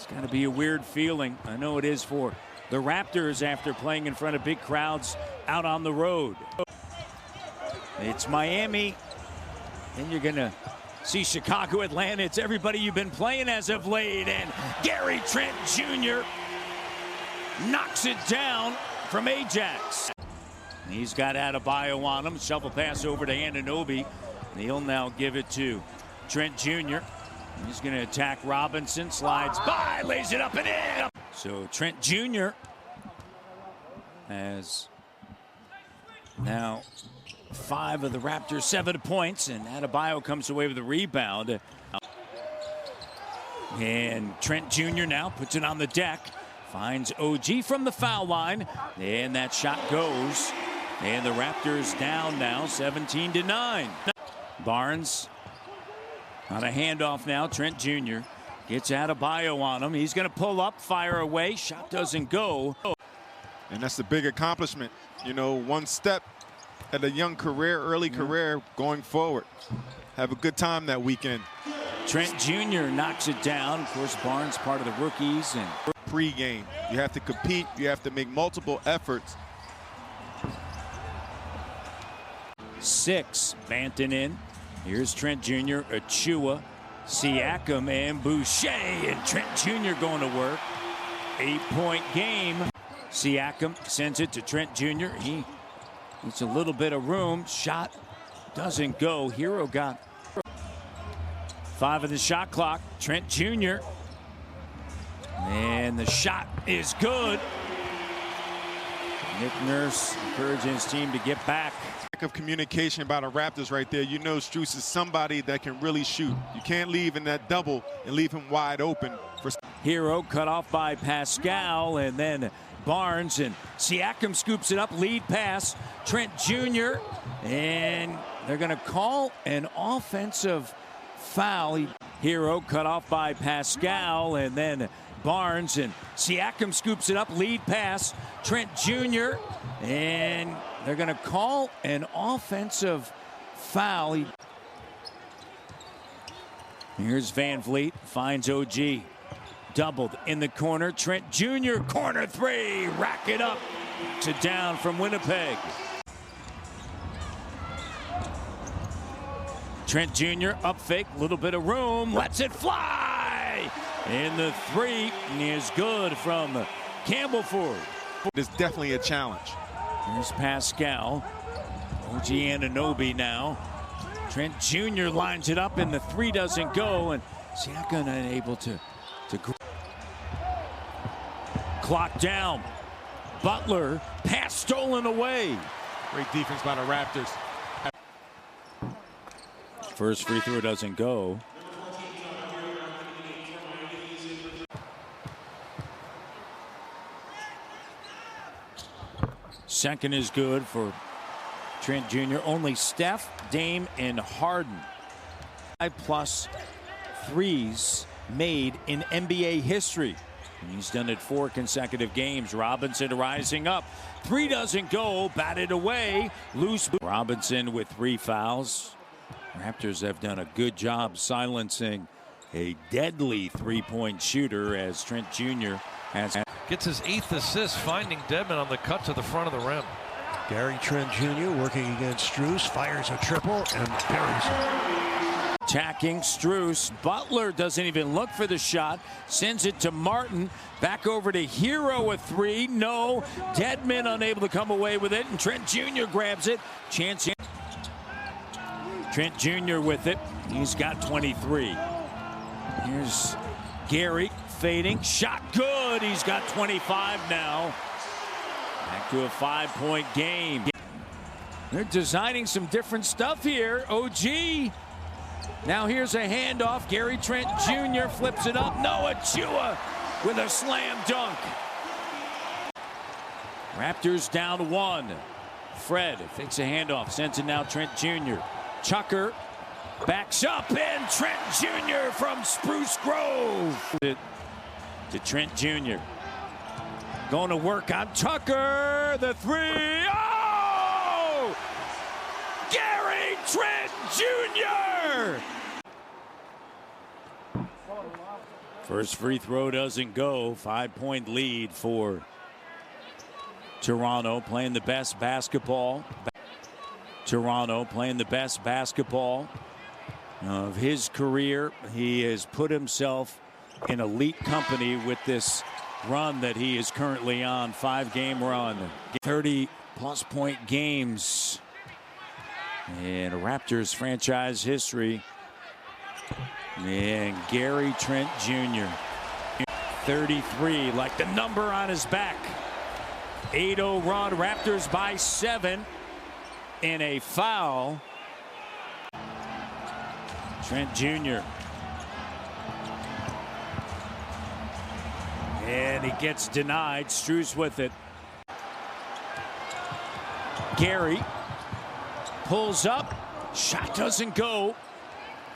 It's got to be a weird feeling. I know it is for the Raptors after playing in front of big crowds out on the road. It's Miami. Then you're going to see Chicago, Atlanta. It's everybody you've been playing as of late. And Gary Trent Jr. knocks it down from Ajax. He's got Adebayo on him. Shuffle pass over to Anunoby. He'll now give it to Trent Jr. He's going to attack Robinson. Slides by, lays it up and in. So Trent Jr. has now 5 of the Raptors' 7 points, and Adebayo comes away with a rebound. And Trent Jr. now puts it on the deck, finds OG from the foul line, and that shot goes. And the Raptors down now 17-9. Barnes on a handoff now. Trent Jr. gets Adebayo on him. He's going to pull up, fire away. Shot doesn't go. And that's the big accomplishment. You know, one step at a young career, early career, going forward. Have a good time that weekend. Trent Jr. knocks it down. Of course, Barnes part of the rookies. And pre-game, you have to compete. You have to make multiple efforts. 6, Banton in. Here's Trent Jr., Achua, Siakam, and Boucher. And Trent Jr. going to work. 8-point game. Siakam sends it to Trent Jr. He needs a little bit of room. Shot doesn't go. Hero got 5 of the shot clock. Trent Jr. And the shot is good. Nick Nurse encouraging his team to get back. Lack of communication by the Raptors right there. You know Strus is somebody that can really shoot. You can't leave in that double and leave him wide open. Hero cut off by Pascal, and then Barnes, and Siakam scoops it up. Lead pass. Trent Jr. And they're going to call an offensive foul. Hero cut off by Pascal, and then Barnes, and Siakam scoops it up. Lead pass. Trent Jr. And they're going to call an offensive foul. Here's Van Vliet, finds OG. Doubled in the corner. Trent Jr. corner 3. Rack it up to down from Winnipeg. Trent Jr. up fake. Little bit of room. Lets it fly. And the 3 is good from Campbellford. It's definitely a challenge. Here's Pascal. OG Anunoby now. Trent Jr. lines it up, and the 3 doesn't go. And Siakam unable to clock down. Butler, pass stolen away. Great defense by the Raptors. First free throw doesn't go. Second is good for Trent Jr. Only Steph, Dame, and Harden. 5+ threes made in NBA history. And he's done it 4 consecutive games. Robinson rising up. 3 doesn't go. Batted away. Loose. Robinson with 3 fouls. Raptors have done a good job silencing a deadly 3-point shooter as Trent Jr. gets his 8th assist, finding Dedmon on the cut to the front of the rim. Gary Trent Jr. working against Strus, fires a triple and buries it. Attacking Strus. Butler doesn't even look for the shot. Sends it to Martin. Back over to Hero, a 3. No. Dedmon unable to come away with it. And Trent Jr. grabs it. Chance. Trent Jr. with it. He's got 23. Here's Gary fading. Shot good. He's got 25 now. Back to a 5-point game. They're designing some different stuff here. OG. Now here's a handoff. Gary Trent Jr. flips it up. No, Achua with a slam dunk. Raptors down 1. Fred fakes a handoff. Sends it now Trent Jr. Chucker backs up, and Trent Jr. from Spruce Grove. To Trent Jr. Going to work on Tucker. The 3. Oh! Gary Trent Jr. First free throw doesn't go. 5-point lead for Toronto, playing the best basketball. Toronto playing the best basketball of his career. He has put himself in elite company with this run that he is currently on. 5-game run. 30-plus point games in Raptors franchise history. And Gary Trent Jr. 33, like the number on his back. 8-0 run, Raptors by 7 in a foul. Trent Jr. And he gets denied. Strus with it. Gary pulls up. Shot doesn't go.